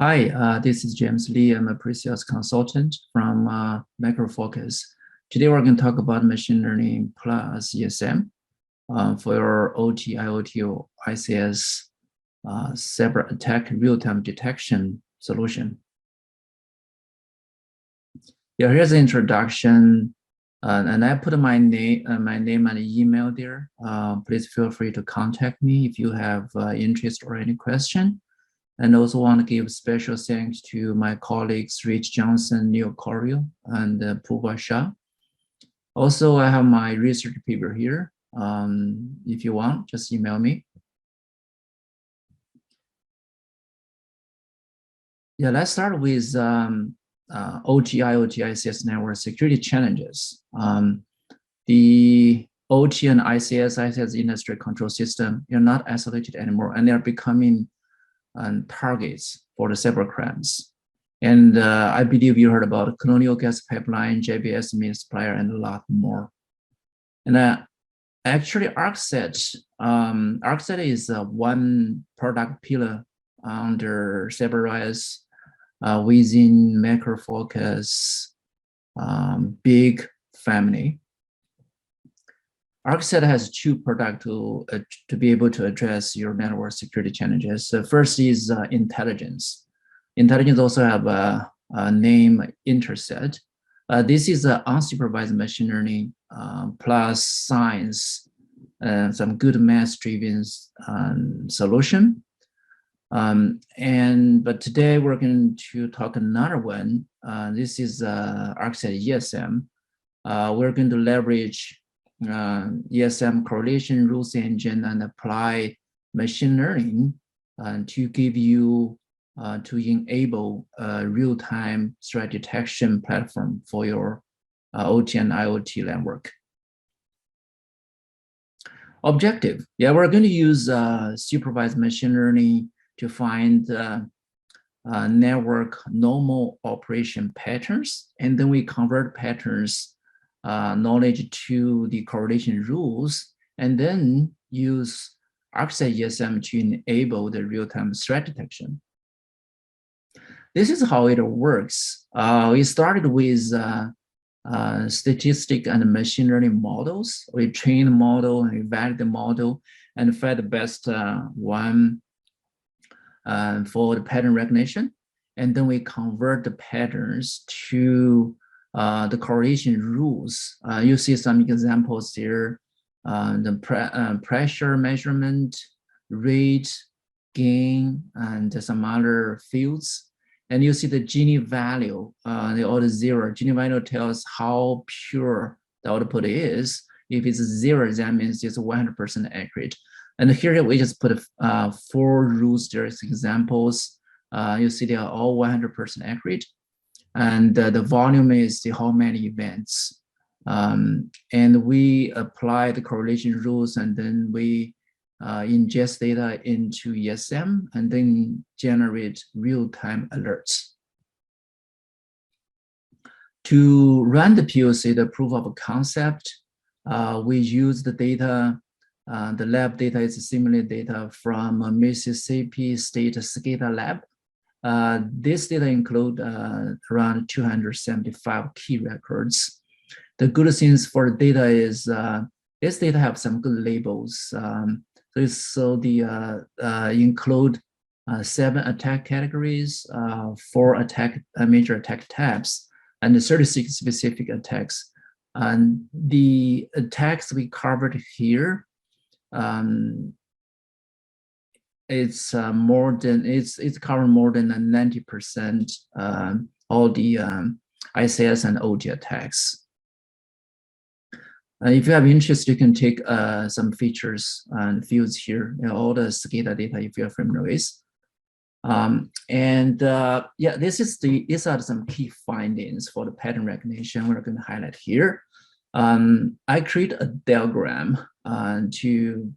Hi, this is James Lee. I'm a Presales Consultant from Micro Focus. Today we're going to talk about machine learning plus ESM for your OT, IoT, or ICS cyber attack real-time detection solution. Yeah, here's the introduction, and I put my name and email there. Please feel free to contact me if you have interest or any question. And also want to give special thanks to my colleagues, Rich Johnson, Neil Corio, and Pooba Shah. Also, I have my research paper here. If you want, just email me. Yeah, let's start with OT, IoT, ICS network security challenges. The OT and ICS industry control system are not isolated anymore, and they are becoming targets for the cyber crimes. And I believe you heard about Colonial Gas Pipeline, JBS Mean Supplier, and a lot more. And actually, ArcSight is one product pillar under CyberRes within Micro Focus big family. ArcSight has two products to be able to address your network security challenges. So first is intelligence. Intelligence also have a name Intercept. This is an unsupervised machine learning plus science, some good math-driven solution. But today we're going to talk another one. This is ArcSight ESM. We're going to leverage ESM correlation rules engine and apply machine learning to give you to enable a real-time threat detection platform for your OT and IoT network. Objective, yeah, we're going to use supervised machine learning to find network normal operation patterns, and then we convert patterns knowledge to the correlation rules, and then use ArcSight ESM to enable the real-time threat detection. This is how it works. We started with statistic and machine learning models. We train the model and we validate the model and find the best one for the pattern recognition. And then we convert the patterns to the correlation rules. You see some examples there, the pressure measurement, rate, gain, and some other fields. And you see the Gini value, the order 0. Gini value tells how pure the output is. If it's 0, that means it's 100% accurate. And here we just put 4 rules there as examples. You see they are all 100% accurate. And the volume is how many events. And we apply the correlation rules, and then we ingest data into ESM, and then generate real-time alerts. To run the POC, the proof of concept, we use the data. The lab data is simulated data from Mississippi State SCADA lab. This data include around 275 key records. The good things for data is this data have some good labels. So the include 7 attack categories, 4 major attack types, and 36 specific attacks. And the attacks we covered here, it's covered more than 90% all the ICS and OT attacks. If you have interest, you can take some features and fields here, all the SCADA data if you're familiar with. Yeah, these are some key findings for the pattern recognition we're going to highlight here. I create a diagram to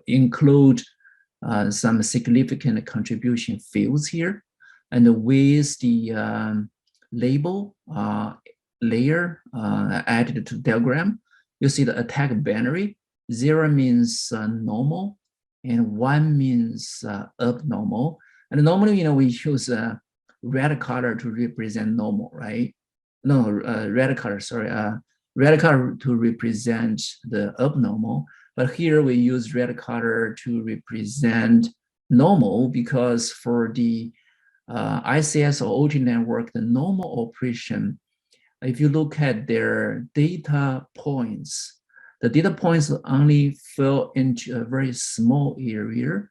include some significant contribution fields here, and with the label layer added to the diagram, you see the attack binary. 0 means normal, and 1 means abnormal. And normally, we use red color to represent normal, right? No, red color, sorry. Red color to represent the abnormal. But here we use red color to represent normal because for the ICS or OT network, the normal operation, if you look at their data points, the data points only fill into a very small area,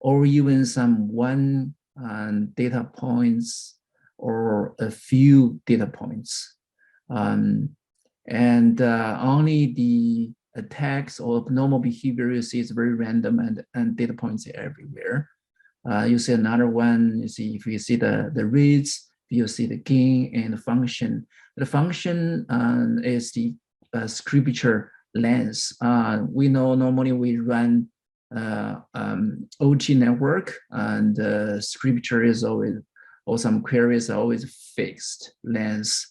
or even some one data points or a few data points. Only the attacks or abnormal behavior you see is very random and data points are everywhere. You see another one, you see if you see the reads, you see the gain and the function. The function is the scripture length. We know normally we run OT network and scripture is always, or some queries are always fixed length.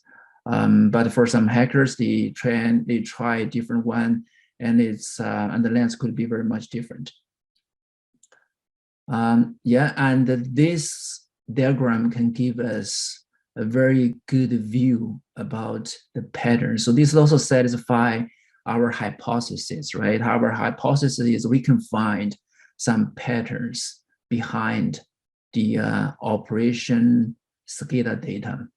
But for some hackers, they try a different one, and and the length could be very much different. Yeah, and this diagram can give us a very good view about the pattern. So this also satisfies our hypothesis, right? Our hypothesis is we can find some patterns behind the operation SCADA data.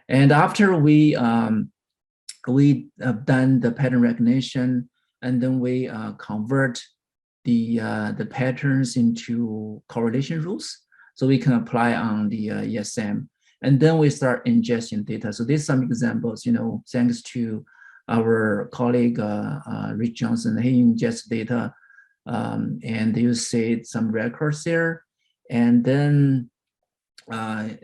And after we have done the pattern recognition, and then we convert the patterns into correlation rules, so we can apply on the ESM, and then we start ingesting data. So there's some examples, thanks to our colleague Rick Johnson. He ingests data, and you see some records there, and then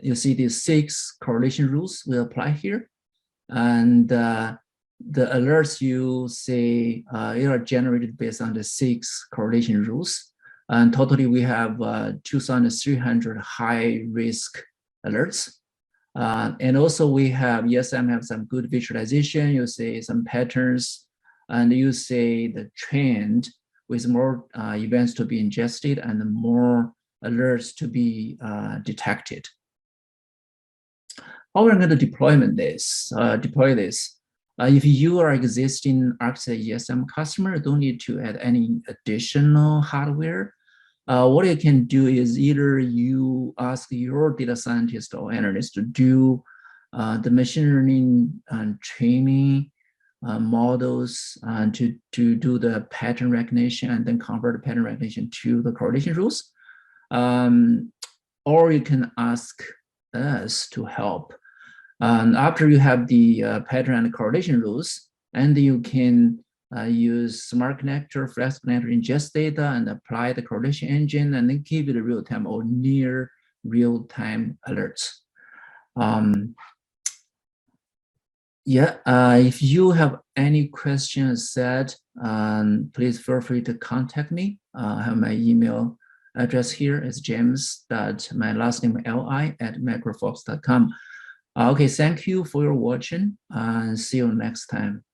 you see these 6 correlation rules we apply here, and the alerts you see are generated based on the 6 correlation rules. And totally we have 2,300 high risk alerts. And also we have, ESM have some good visualization. You see some patterns, and you see the trend with more events to be ingested and more alerts to be detected. How we're going to deploy this? If you are existing ArcSight ESM customer, you don't need to add any additional hardware. What you can do is either you ask your data scientist or analyst to do the machine learning and training models to do the pattern recognition and then convert the pattern recognition to the correlation rules. Or you can ask us to help. After you have the pattern and correlation rules, and you can use smart connector, flex connector, ingest data and apply the correlation engine, and then give it a real-time or near real-time alerts. If you have any questions said, please feel free to contact me. I have my email address here. It's james.my last name li@microfox.com. Okay, thank you for your watching, and see you next time.